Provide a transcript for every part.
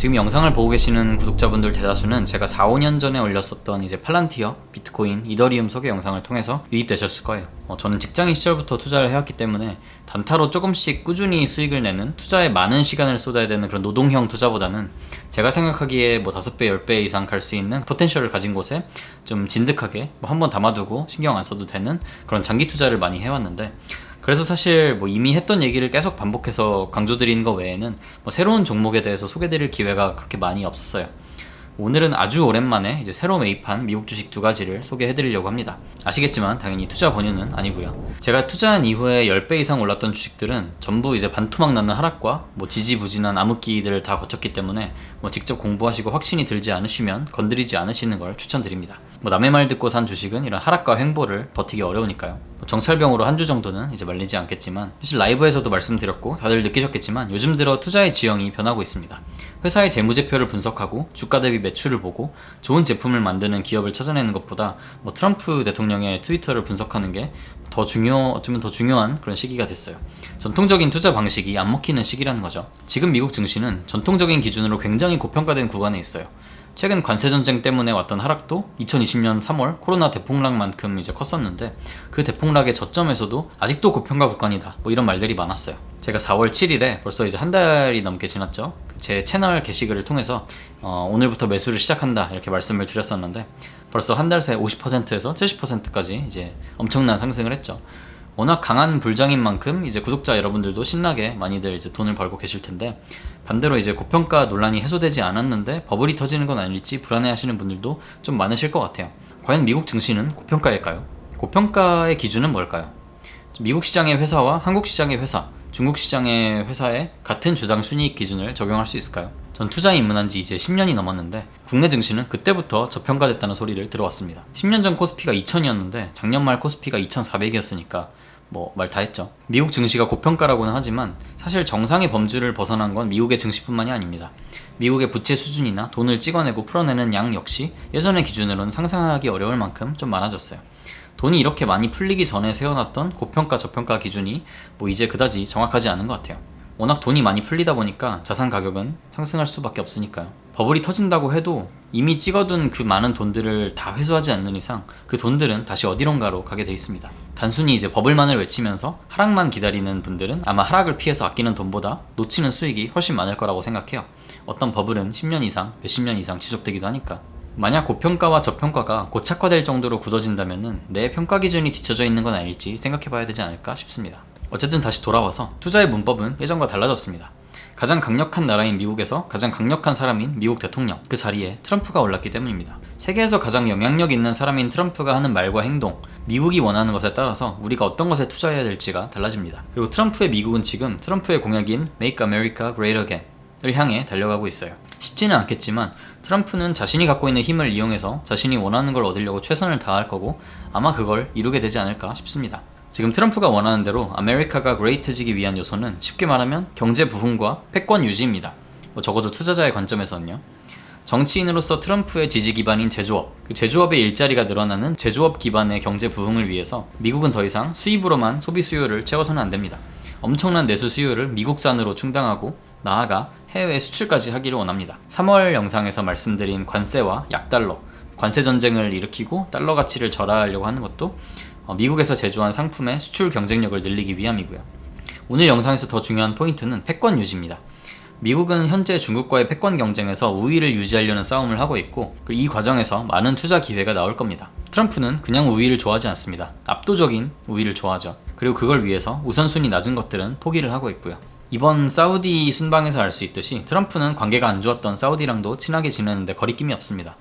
지금 영상을 보고 계시는 구독자분들 대다수는 제가 4, 5년 전에 올렸었던 이제 팔란티어, 비트코인, 이더리움 소개 영상을 통해서 유입되셨을 거예요. 저는 직장인 시절부터 투자를 해왔기 때문에 단타로 조금씩 꾸준히 수익을 내는, 투자에 많은 시간을 쏟아야 되는 그런 노동형 투자보다는 제가 생각하기에 5배, 10배 이상 갈 수 있는 포텐셜을 가진 곳에 좀 진득하게 한번 담아두고 신경 안 써도 되는 그런 장기 투자를 많이 해왔는데, 그래서 사실 이미 했던 얘기를 계속 반복해서 강조드리는 거 외에는 새로운 종목에 대해서 소개드릴 기회가 그렇게 많이 없었어요. 오늘은 아주 오랜만에 이제 새로 매입한 미국 주식 2가지를 소개해드리려고 합니다. 아시겠지만 당연히 투자 권유는 아니고요. 제가 투자한 이후에 10배 이상 올랐던 주식들은 전부 이제 반토막 나는 하락과 지지부진한 암흑기들을 다 거쳤기 때문에 직접 공부하시고 확신이 들지 않으시면 건드리지 않으시는 걸 추천드립니다. 남의 말 듣고 산 주식은 이런 하락과 횡보를 버티기 어려우니까요. 정찰병으로 한 주 정도는 이제 말리지 않겠지만, 사실 라이브에서도 말씀드렸고 다들 느끼셨겠지만 요즘 들어 투자의 지형이 변하고 있습니다. 회사의 재무제표를 분석하고 주가 대비 매출을 보고 좋은 제품을 만드는 기업을 찾아내는 것보다 트럼프 대통령의 트위터를 분석하는 게 어쩌면 더 중요한 그런 시기가 됐어요. 전통적인 투자 방식이 안 먹히는 시기라는 거죠. 지금 미국 증시는 전통적인 기준으로 굉장히 고평가된 구간에 있어요. 최근 관세전쟁 때문에 왔던 하락도 2020년 3월 코로나 대폭락만큼 이제 컸었는데, 그 대폭락의 저점에서도 아직도 고평가 구간이다 이런 말들이 많았어요. 제가 4월 7일에 벌써 이제 한 달이 넘게 지났죠. 제 채널 게시글을 통해서 오늘부터 매수를 시작한다 이렇게 말씀을 드렸었는데, 벌써 한 달 사이 50%에서 70%까지 이제 엄청난 상승을 했죠. 워낙 강한 불장인 만큼 이제 구독자 여러분들도 신나게 많이들 이제 돈을 벌고 계실 텐데, 반대로 이제 고평가 논란이 해소되지 않았는데 버블이 터지는 건 아닐지 불안해하시는 분들도 좀 많으실 것 같아요. 과연 미국 증시는 고평가일까요? 고평가의 기준은 뭘까요? 미국 시장의 회사와 한국 시장의 회사, 중국 시장의 회사에 같은 주당 순이익 기준을 적용할 수 있을까요? 전 투자에 입문한 지 이제 10년이 넘었는데 국내 증시는 그때부터 저평가됐다는 소리를 들어왔습니다. 10년 전 코스피가 2000이었는데 작년 말 코스피가 2400이었으니까 말 다 했죠. 미국 증시가 고평가라고는 하지만 사실 정상의 범주를 벗어난 건 미국의 증시뿐만이 아닙니다. 미국의 부채 수준이나 돈을 찍어내고 풀어내는 양 역시 예전의 기준으로는 상상하기 어려울 만큼 좀 많아졌어요. 돈이 이렇게 많이 풀리기 전에 세워놨던 고평가 저평가 기준이 이제 그다지 정확하지 않은 것 같아요. 워낙 돈이 많이 풀리다 보니까 자산 가격은 상승할 수밖에 없으니까요. 버블이 터진다고 해도 이미 찍어둔 그 많은 돈들을 다 회수하지 않는 이상 그 돈들은 다시 어디론가로 가게 돼 있습니다. 단순히 이제 버블만을 외치면서 하락만 기다리는 분들은 아마 하락을 피해서 아끼는 돈보다 놓치는 수익이 훨씬 많을 거라고 생각해요. 어떤 버블은 10년 이상, 몇십 년 이상 지속되기도 하니까. 만약 고평가와 저평가가 고착화될 정도로 굳어진다면은 내 평가 기준이 뒤쳐져 있는 건 아닐지 생각해봐야 되지 않을까 싶습니다. 어쨌든 다시 돌아와서 투자의 문법은 예전과 달라졌습니다. 가장 강력한 나라인 미국에서 가장 강력한 사람인 미국 대통령, 그 자리에 트럼프가 올랐기 때문입니다. 세계에서 가장 영향력 있는 사람인 트럼프가 하는 말과 행동, 미국이 원하는 것에 따라서 우리가 어떤 것에 투자해야 될지가 달라집니다. 그리고 트럼프의 미국은 지금 트럼프의 공약인 Make America Great Again 을 향해 달려가고 있어요. 쉽지는 않겠지만 트럼프는 자신이 갖고 있는 힘을 이용해서 자신이 원하는 걸 얻으려고 최선을 다할 거고 아마 그걸 이루게 되지 않을까 싶습니다. 지금 트럼프가 원하는 대로 아메리카가 그레이트해지기 위한 요소는 쉽게 말하면 경제 부흥과 패권 유지입니다. 적어도 투자자의 관점에서는요. 정치인으로서 트럼프의 지지 기반인 제조업, 그 제조업의 일자리가 늘어나는 제조업 기반의 경제 부흥을 위해서 미국은 더 이상 수입으로만 소비 수요를 채워서는 안 됩니다. 엄청난 내수 수요를 미국산으로 충당하고 나아가 해외 수출까지 하기를 원합니다. 3월 영상에서 말씀드린 관세와 약달러, 관세 전쟁을 일으키고 달러 가치를 절하하려고 하는 것도 미국에서 제조한 상품의 수출 경쟁력을 늘리기 위함이고요. 오늘 영상에서 더 중요한 포인트는 패권 유지입니다. 미국은 현재 중국과의 패권 경쟁에서 우위를 유지하려는 싸움을 하고 있고, 이 과정에서 많은 투자 기회가 나올 겁니다. 트럼프는 그냥 우위를 좋아하지 않습니다. 압도적인 우위를 좋아하죠. 그리고 그걸 위해서 우선순위 낮은 것들은 포기를 하고 있고요. 이번 사우디 순방에서 알 수 있듯이 트럼프는 관계가 안 좋았던 사우디랑도 친하게 지내는데 거리낌이 없습니다.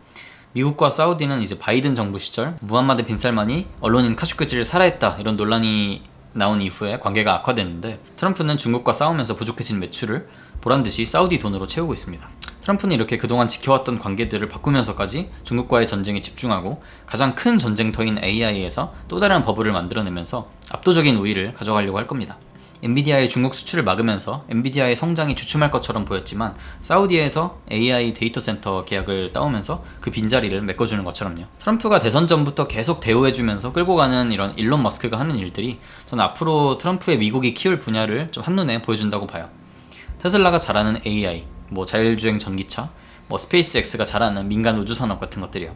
미국과 사우디는 이제 바이든 정부 시절 무함마드 빈 살만이 언론인 카쇼기지를 살해했다 이런 논란이 나온 이후에 관계가 악화됐는데, 트럼프는 중국과 싸우면서 부족해진 매출을 보란듯이 사우디 돈으로 채우고 있습니다. 트럼프는 이렇게 그동안 지켜왔던 관계들을 바꾸면서까지 중국과의 전쟁에 집중하고 가장 큰 전쟁터인 AI에서 또 다른 버블을 만들어내면서 압도적인 우위를 가져가려고 할 겁니다. 엔비디아의 중국 수출을 막으면서 엔비디아의 성장이 주춤할 것처럼 보였지만 사우디에서 AI 데이터 센터 계약을 따오면서 그 빈자리를 메꿔주는 것처럼요. 트럼프가 대선 전부터 계속 대우해주면서 끌고 가는 이런 일론 머스크가 하는 일들이 저는 앞으로 트럼프의 미국이 키울 분야를 좀 한눈에 보여준다고 봐요. 테슬라가 잘하는 AI, 뭐 자율주행 전기차, 뭐 스페이스X가 잘하는 민간 우주산업 같은 것들이요.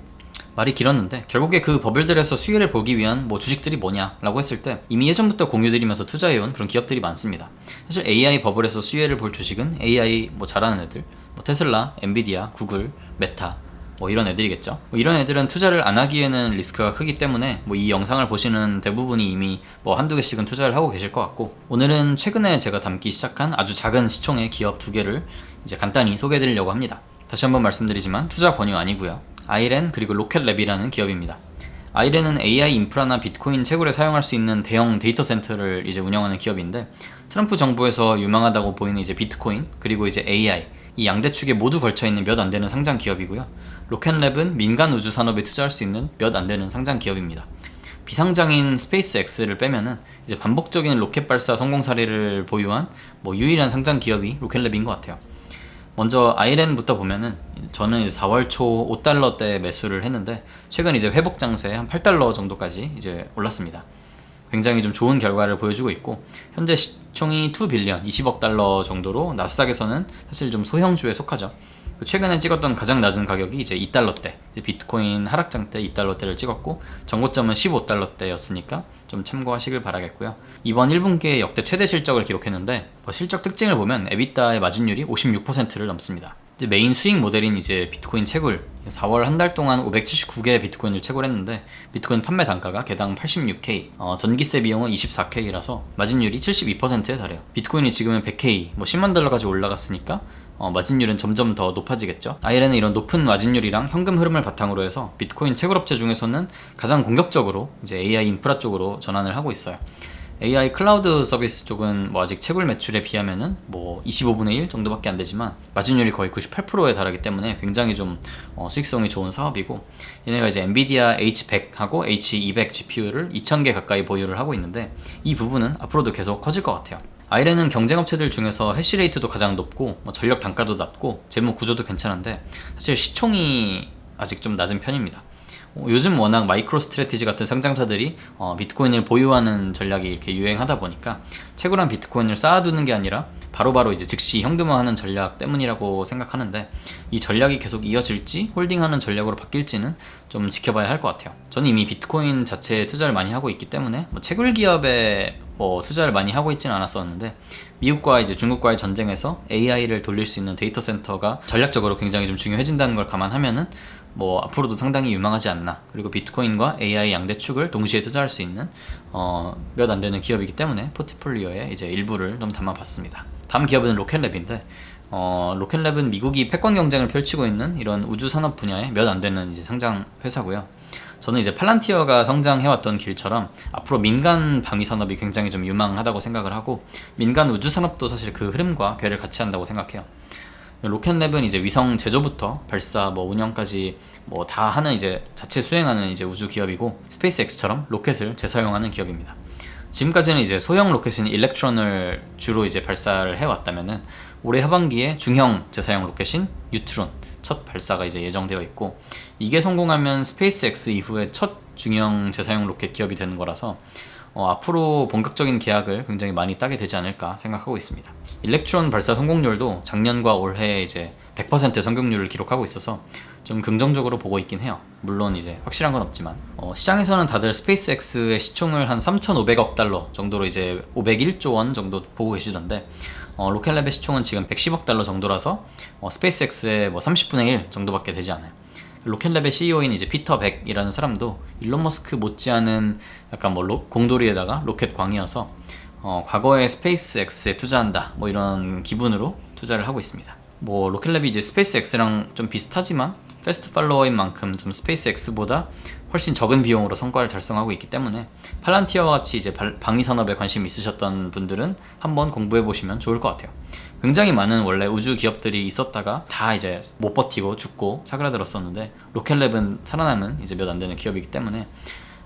말이 길었는데 결국에 그 버블들에서 수혜를 보기 위한 뭐 주식들이 뭐냐라고 했을 때 이미 예전부터 공유드리면서 투자해온 그런 기업들이 많습니다. 사실 AI 버블에서 수혜를 볼 주식은 AI 뭐 잘하는 애들, 뭐 테슬라, 엔비디아, 구글, 메타 뭐 이런 애들이겠죠. 뭐 이런 애들은 투자를 안 하기에는 리스크가 크기 때문에 뭐 이 영상을 보시는 대부분이 이미 뭐 한두 개씩은 투자를 하고 계실 것 같고, 오늘은 최근에 제가 담기 시작한 아주 작은 시총의 기업 두 개를 이제 간단히 소개해 드리려고 합니다. 다시 한번 말씀드리지만 투자 권유 아니고요. 아이렌 그리고 로켓랩이라는 기업입니다. 아이렌은 AI 인프라나 비트코인 채굴에 사용할 수 있는 대형 데이터 센터를 이제 운영하는 기업인데, 트럼프 정부에서 유망하다고 보이는 이제 비트코인 그리고 이제 AI 이 양대 축에 모두 걸쳐 있는 몇 안 되는 상장 기업이고요. 로켓랩은 민간 우주 산업에 투자할 수 있는 몇 안 되는 상장 기업입니다. 비상장인 스페이스X를 빼면은 이제 반복적인 로켓 발사 성공 사례를 보유한 뭐 유일한 상장 기업이 로켓랩인 것 같아요. 먼저 아이렌부터 보면은 저는 이제 4월 초 5달러대 매수를 했는데 최근 이제 회복 장세에 한 8달러 정도까지 이제 올랐습니다. 굉장히 좀 좋은 결과를 보여주고 있고, 현재 시총이 2빌리언 20억 달러 정도로 나스닥에서는 사실 좀 소형주에 속하죠. 최근에 찍었던 가장 낮은 가격이 이제 2달러대, 이제 비트코인 하락장 때 2달러대를 찍었고 정고점은 15달러대였으니까 좀 참고하시길 바라겠고요. 이번 1분기에 역대 최대 실적을 기록했는데 실적 특징을 보면 에비타의 마진율이 56%를 넘습니다. 이제 메인 수익 모델인 이제 비트코인 채굴, 4월 한 달 동안 579개의 비트코인을 채굴했는데 비트코인 판매 단가가 개당 86K, 전기세 비용은 24K라서 마진율이 72%에 달해요. 비트코인이 지금은 100K, 뭐 10만 달러까지 올라갔으니까 마진율은 점점 더 높아지겠죠. 아이렌은 이런 높은 마진율이랑 현금 흐름을 바탕으로 해서 비트코인 채굴업체 중에서는 가장 공격적으로 이제 AI 인프라 쪽으로 전환을 하고 있어요. AI 클라우드 서비스 쪽은 뭐 아직 채굴 매출에 비하면은 뭐 25분의 1 정도밖에 안 되지만 마진율이 거의 98%에 달하기 때문에 굉장히 좀 수익성이 좋은 사업이고, 얘네가 이제 엔비디아 H100하고 H200 GPU를 2000개 가까이 보유를 하고 있는데 이 부분은 앞으로도 계속 커질 것 같아요. 아이렌은 경쟁업체들 중에서 해시레이트도 가장 높고 뭐 전력 단가도 낮고 재무 구조도 괜찮은데 사실 시총이 아직 좀 낮은 편입니다. 요즘 워낙 마이크로 스트래티지 같은 상장사들이 비트코인을 보유하는 전략이 이렇게 유행하다 보니까 채굴한 비트코인을 쌓아두는 게 아니라 바로바로 이제 즉시 현금화하는 전략 때문이라고 생각하는데, 이 전략이 계속 이어질지 홀딩하는 전략으로 바뀔지는 좀 지켜봐야 할 것 같아요. 저는 이미 비트코인 자체에 투자를 많이 하고 있기 때문에 뭐 채굴 기업에 투자를 많이 하고 있지는 않았었는데, 미국과 이제 중국과의 전쟁에서 AI를 돌릴 수 있는 데이터 센터가 전략적으로 굉장히 좀 중요해진다는 걸 감안하면은 뭐 앞으로도 상당히 유망하지 않나. 그리고 비트코인과 AI 양대 축을 동시에 투자할 수 있는 몇 안 되는 기업이기 때문에 포트폴리오에 이제 일부를 좀 담아봤습니다. 다음 기업은 로켓랩인데, 로켓랩은 미국이 패권 경쟁을 펼치고 있는 이런 우주 산업 분야에 몇 안 되는 이제 상장 회사고요. 저는 이제 팔란티어가 성장해왔던 길처럼 앞으로 민간 방위 산업이 굉장히 좀 유망하다고 생각을 하고, 민간 우주 산업도 사실 그 흐름과 궤를 같이 한다고 생각해요. 로켓랩은 이제 위성 제조부터 발사 뭐 운영까지 뭐 다 하는 이제 자체 수행하는 이제 우주 기업이고, 스페이스X처럼 로켓을 재사용하는 기업입니다. 지금까지는 이제 소형 로켓인 일렉트론을 주로 이제 발사를 해왔다면은 올해 하반기에 중형 재사용 로켓인 뉴트론 첫 발사가 이제 예정되어 있고, 이게 성공하면 스페이스X 이후에 첫 중형 재사용 로켓 기업이 되는 거라서 앞으로 본격적인 계약을 굉장히 많이 따게 되지 않을까 생각하고 있습니다. 일렉트론 발사 성공률도 작년과 올해 이제 100% 성공률을 기록하고 있어서 좀 긍정적으로 보고 있긴 해요. 물론 이제 확실한 건 없지만 시장에서는 다들 스페이스X의 시총을 한 3,500억 달러 정도로 이제 501조 원 정도 보고 계시던데, 로켓랩의 시총은 지금 110억 달러 정도라서 스페이스X의 뭐 30분의 1 정도밖에 되지 않아요. 로켓랩의 CEO인 이제 피터 백이라는 사람도 일론 머스크 못지않은 약간 뭐 공돌이에다가 로켓 광이어서 과거에 스페이스X에 투자한다 뭐 이런 기분으로 투자를 하고 있습니다. 뭐 로켓랩이 이제 스페이스X랑 좀 비슷하지만 패스트 팔로워인 만큼 좀 스페이스X보다 훨씬 적은 비용으로 성과를 달성하고 있기 때문에 팔란티어와 같이 이제 방위 산업에 관심 있으셨던 분들은 한번 공부해 보시면 좋을 것 같아요. 굉장히 많은 원래 우주 기업들이 있었다가 다 이제 못 버티고 죽고 사그라들었었는데, 로켓랩은 살아남은 이제 몇 안 되는 기업이기 때문에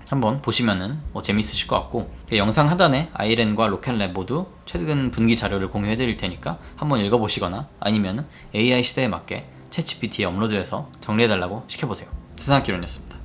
한번 보시면은 뭐 재밌으실 것 같고, 영상 하단에 아이렌과 로켓랩 모두 최근 분기 자료를 공유해 드릴 테니까 한번 읽어보시거나 아니면은 AI 시대에 맞게 챗GPT에 업로드해서 정리해 달라고 시켜보세요. 세상학기론이었습니다.